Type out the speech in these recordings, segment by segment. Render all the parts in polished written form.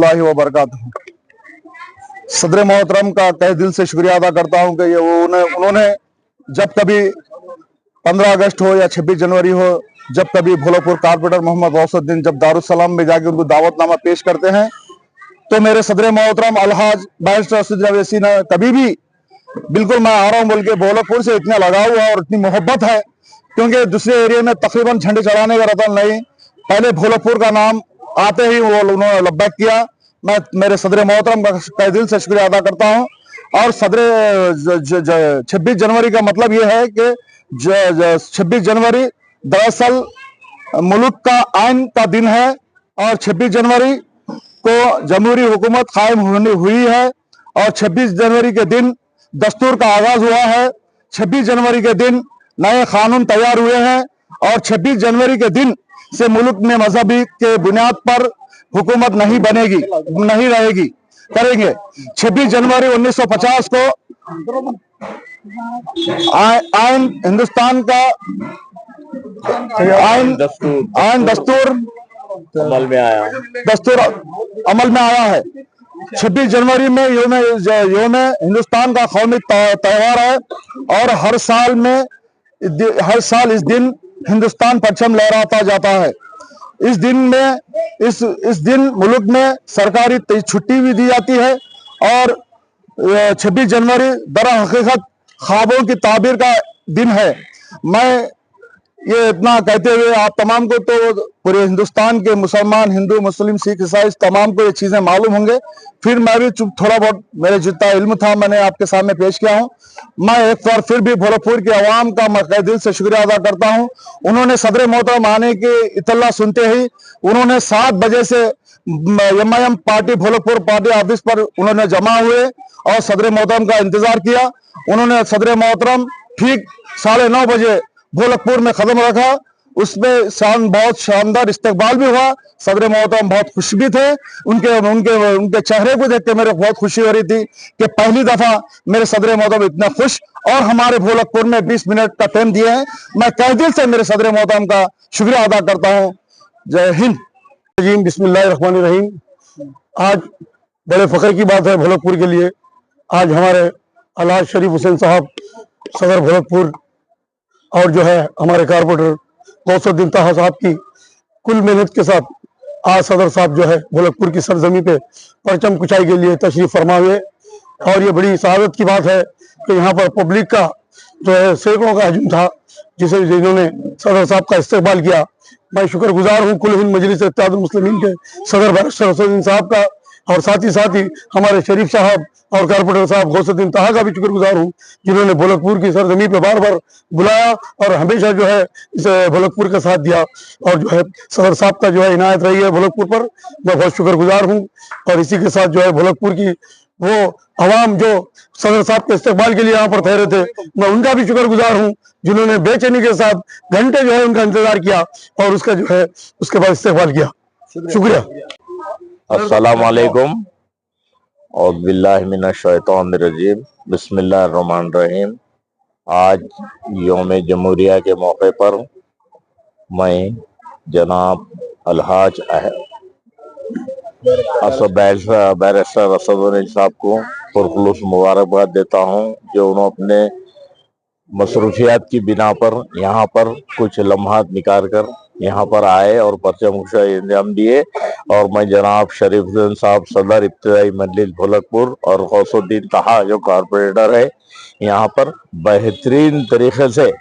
रहमतुल्लाहि व बरकातहू। सदर मोहतरम का तहे दिल से शुक्रिया अदा करता हूं कि उन्होंने जब कभी 15 अगस्त हो या 26 जनवरी हो, जब कभी भोलापुर कारपोरेटर मोहम्मद गौसुद्दीन जब दारुसलाम में जाके उनको दावतनामा पेश करते हैं, तो मेरे सदर मोहतरम अलहाज बैरिस्टर असद अवैसी ने कभी भी बिल्कुल मैं आ रहा हूं बोल के भोलापुर से इतना लगाव हुआ और इतनी मोहब्बत है, क्योंकि दूसरे एरिया में तकरीबन झंडे चढ़ाने का रतन नहीं, पहले भोलापुर का नाम आते ही वो उन्होंने लब्बैक किया। मैं मेरे सदर मोहतरम का दिल से शुक्रिया अदा करता हूं। और सदर 26 जनवरी का मतलब ये है कि 26 जनवरी दरअसल मुल्क का आइन का दिन है और 26 जनवरी को जमहूरी हुकूमत कायम हुई है और 26 जनवरी के दिन दस्तूर का आगाज हुआ है। 26 जनवरी के दिन नए कानून तैयार हुए हैं और 26 जनवरी के दिन से मुल्क में मजहबी के बुनियाद पर हुकूमत नहीं बनेगी, नहीं रहेगी, करेंगे। 26 जनवरी 1950 को आइन हिंदुस्तान का आइन दस्तूर अमल में आया, दस्तूर अमल में आया है। 26 जनवरी में योम हिंदुस्तान का कौमी त्यौहार है और हर साल इस दिन हिंदुस्तान परचम लहराता जाता है। इस दिन में इस दिन मुल्क में सरकारी छुट्टी भी दी जाती है और 26 जनवरी दरहकीकत ख्वाबों की ताबीर का दिन है। मैं ये इतना कहते हुए आप तमाम को, तो पूरे हिंदुस्तान के मुसलमान, हिंदू, मुस्लिम, सिख, ईसाई तमाम को ये चीजें मालूम होंगे। फिर मैं भी थोड़ा बहुत मेरे जितना इल्म था मैंने आपके सामने पेश किया हूँ। मैं एक बार फिर भी भोलापुर के अवाम का मैं दिल से शुक्रिया अदा करता हूँ। उन्होंने सदर मोहतरम आने की इतला सुनते ही उन्होंने 7 बजे से एम पार्टी भोलापुर पार्टी ऑफिस पर उन्होंने जमा हुए और सदर मोहतरम का इंतजार किया। उन्होंने सदर मोहतरम ठीक 9:30 बजे भोलापुर में कदम रखा। उसमें बहुत शानदार इस्तकबाल भी हुआ। सदर मोहतरम बहुत खुश भी थे। उनके चेहरे को देख के मेरे बहुत खुशी हो रही थी कि पहली दफा मेरे सदर मोहतरम इतना खुश और हमारे भोलापुर में 20 मिनट का टाइम दिए हैं। मैं तहे दिल से मेरे सदर मोहतरम का शुक्रिया अदा करता हूँ। जय हिंद। बिस्मिल्लाहिर्रहमानिर्रहीम। आज बड़े फख्र की बात है भोलापुर के लिए। आज हमारे अलहाज शरीफ हुसैन साहब सदर भोलापुर और जो है हमारे कारपोरेटर गौसुद्दीन ताहा साहब की कुल मेहनत के साथ आज सदर साहब जो है भोलापुर की सरजमी पे परचम कुचाई के लिए तशरीफ फरमा हुए। और ये बड़ी सआदत की बात है कि यहाँ पर पब्लिक का जो है सैकड़ों का हजूम था जिन्होंने सदर साहब का इस्तकबाल किया। मैं शुक्रगुजार हूँ कुल हिंद मजलिस इत्तेहादुल मुस्लिमीन के सदर बैरिस्टर असदुद्दीन साहब का और साथ ही हमारे शरीफ साहब और कारपोरेटर साहब गौसुद्दीन ताहा का भी शुक्रगुजार हूँ जिन्होंने भोलापुर की सरजमी पे बार बार बुलाया और हमेशा जो है इस भोलापुर का साथ दिया। और जो है सदर साहब का जो है इनायत रही है भोलापुर पर, मैं बहुत शुक्रगुजार हूँ। और इसी के साथ जो है भोलापुर की वो अवाम जो सदर साहब के इस्तकबाल के लिए यहाँ पर ठहरे थे, मैं उनका भी शुक्रगुजार हूँ जिन्होंने बेचैनी के साथ घंटे जो है उनका इंतजार किया और उसका जो है उसके बाद इस्तकबाल किया। शुक्रिया। अस्सलाम वालेकुम और बिल्लाहि मिनश शैतानिर-रजीम। बिस्मिल्लाहिर्रहमानिर्रहीम। आज यौम जमहूरिया के मौके पर मैं जनाब अलहाज बैरिस्टर असदुद्दीन साहब को पुरखुलूस मुबारकबाद देता हूँ जो उन्होंने अपने मसरूफियात की बिना पर यहाँ पर कुछ लम्हात निकाल कर यहाँ पर आए और परचम कुचाई अंजाम दिए। और मैं जनाब शरीफ हुसैन साहब सदर इब्तिदाई मजलिस भोलापुर और गौसुद्दीन ताहा जो कारपोरेटर है यहाँ पर बेहतरीन तरीके से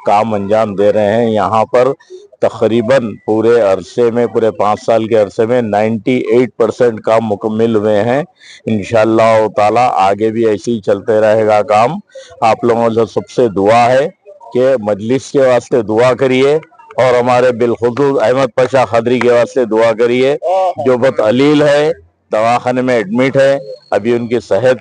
काम अंजाम दे रहे हैं। यहाँ पर तकरीबन पूरे अरसे में, पूरे 5 साल के अरसे में 98% काम मुकम्मिल हुए हैं। इंशाअल्लाह ताला आगे भी ऐसे ही चलते रहेगा काम। आप लोगों से सबसे दुआ है कि मजलिस के वास्ते दुआ करिए और हमारे बिलखुसूस अहमद पाशा खदरी के वास्ते दुआ करिए जो बहुत अलील है, दवाखाने में एडमिट है। अभी उनकी सेहत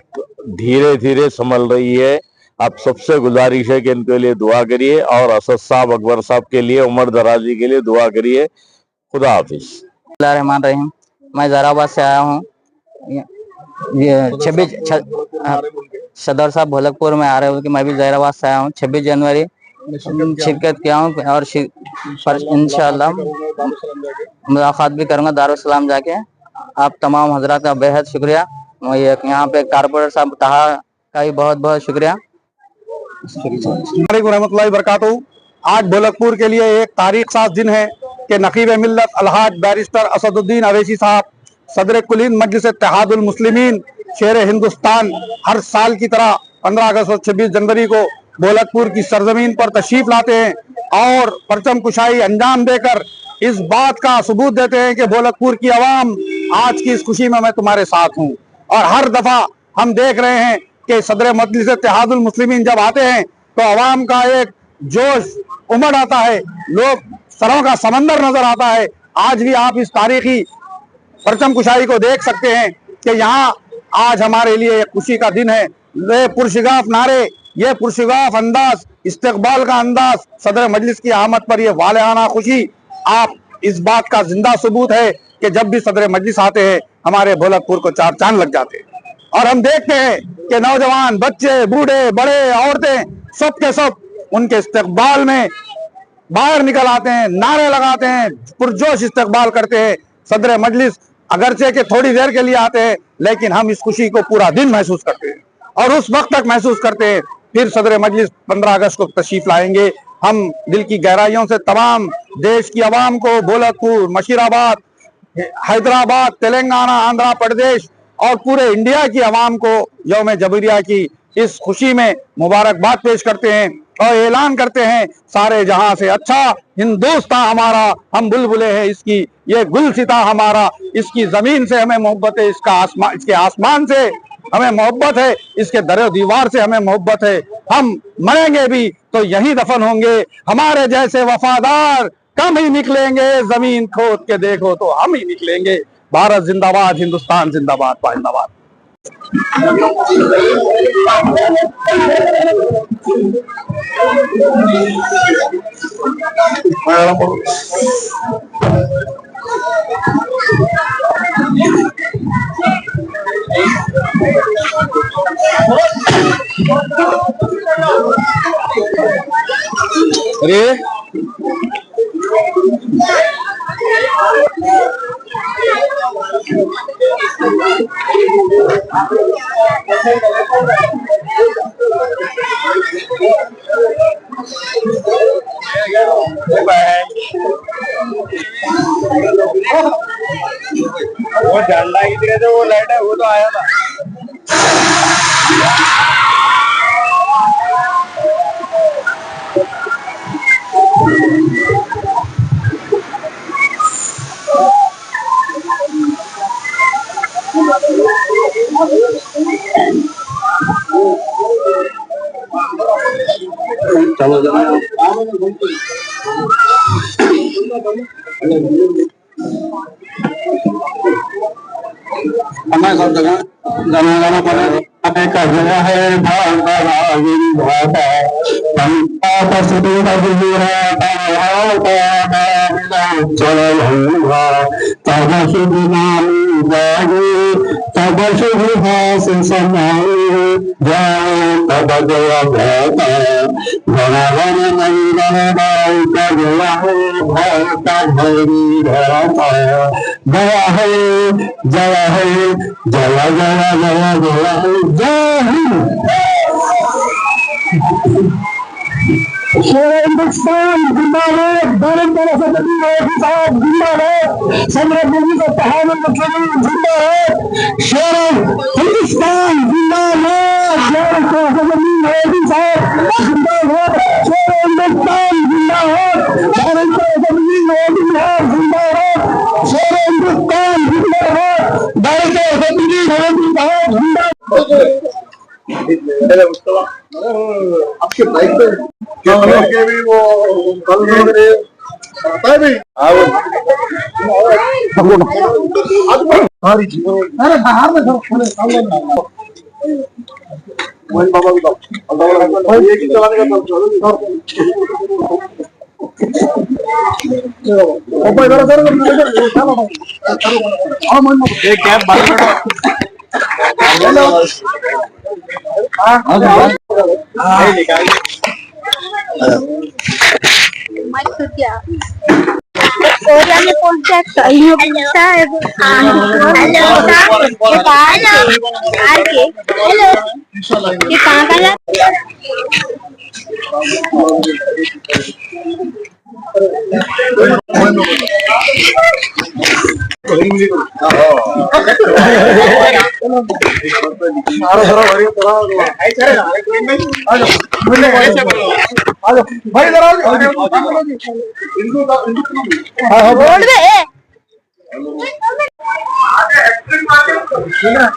धीरे धीरे संभल रही है। आप सबसे गुजारिश है कि इनके लिए दुआ करिए और असद साहब, अकबर साहब के लिए, उमर दराजी के लिए दुआ करिए। खुदा हाफिज। बिस्मिल्लाहिर्रहमानिर्रहीम। मैं जराबाद से आया हूँ। ये 26 सदर साहब भोलापुर में आ रहे हो कि मैं भी जराबाद से आया हूँ। 26 जनवरी शिरकत किया हूँ और इंशाअल्लाह मुलाकात भी करूँगा दारुसलाम जाके। आप तमाम हजरात का बेहद शुक्रिया। और यहाँ पे कारपोरेटर साहब तहा का भी बहुत बहुत शुक्रिया। वालेकुम रहमतुल्लाहि बरकातहू। आज ढोलकपुर के लिए एक तारीख साज दिन है कि नकीब मिल्लत अलहाज बैरिस्टर असदुद्दीन अवैसी साहब सदर कुलीन मजलिस इत्तेहादुल मुस्लिमीन शेर हिंदुस्तान हर साल की तरह 15 अगस्त और 26 जनवरी को ढोलकपुर की सरजमीन पर तशरीफ लाते हैं और परचम कुशाई अंजाम देकर इस बात का सबूत देते हैं कि ढोलकपुर की आवाम आज की इस खुशी में मैं तुम्हारे साथ हूँ। और हर दफा हम देख रहे हैं कि सदर मजलिस इत्तेहादुल मुस्लिमीन जब आते हैं तो आवाम का एक जोश उमड़ आता है, लोग सरों का समंदर नजर आता है। आज भी आप इस तारीखी परचम कुशाई को देख सकते हैं कि यहाँ आज हमारे लिए एक खुशी का दिन है। ये पुरशगाफ नारे, ये पुरशगाफ अंदाज, इस्तकबाल का अंदाज, सदर मजलिस की आमद पर ये वालेहाना खुशी आप इस बात का जिंदा सबूत है कि जब भी सदर मजलिस आते हैं हमारे ढोलकपुर को चार चांद लग जाते हैं। और हम देखते हैं कि नौजवान, बच्चे, बूढ़े, बड़े, औरतें सब के सब उनके इस्तकबाल में बाहर निकल आते हैं, नारे लगाते हैं, पुरजोश इस्तकबाल करते हैं। सदर मजलिस अगरचे के थोड़ी देर के लिए आते हैं लेकिन हम इस खुशी को पूरा दिन महसूस करते हैं और उस वक्त तक महसूस करते हैं। फिर सदर मजलिस 15 अगस्त को तशरीफ लाएंगे। हम दिल की गहराइयों से तमाम देश की आवाम को ढोलकपुर, मशीराबाद, हैदराबाद, तेलंगाना, आंध्र प्रदेश और पूरे इंडिया की आवाम को यौम जबरिया की इस खुशी में मुबारकबाद पेश करते हैं और ऐलान करते हैं सारे जहां से अच्छा हिंदुस्तान हमारा, हम बुलबुले हैं इसकी, ये गुलसिता हमारा, इसकी जमीन से हमें मोहब्बत है, इसके आसमान से हमें मोहब्बत है, इसके दर दीवार से हमें मोहब्बत है। हम मरेंगे भी तो यहीं दफन होंगे, हमारे जैसे वफादार कम ही निकलेंगे, जमीन खोद के देखो तो हम ही निकलेंगे। भारत जिंदाबाद, हिंदुस्तान जिंदाबाद, पाइंदाबाद। अरे वो झंडा की तरह से वो लाइट है, वो तो आया था। चलो जाओ। हमें सब जगह गाना पड़े कर रहा है तब शुभ नाम जागे, तब शुभ हास समाए जाए, तब जया भाता घना घन नहीं रह कर गया है भाता भरी भाता गया है, जया है, जया जया जया जया है, जय हिंद। हिंदुस्तान जिंदाबाद, भारत का साहब जिंदाबाद, सदर मजलिस इत्तेहादुल मुस्लिमीन जिंदाबाद, शेर हिंदुस्तान जिंदाबाद, भारत का सदर साहब जिंदाबाद, शेर हिंदुस्तान जिंदाबाद, भारत का सदर जिंदाबाद, शेर हिंदुस्तान जिंदाबाद, भारत का सदर जिंदाबाद। आपके बाइक पे के भी वो कल मेरे आता है भी अरे बाहर में मोहन बाबा भी तो ये की चलाने का ऊपर इधर सर हां मोहन बाबा एक कैब बाहर माइक क्या कोरिया में कौन सा अच्छा है ये कहाँ का है भाई इधर आओ बोल दे ठीक है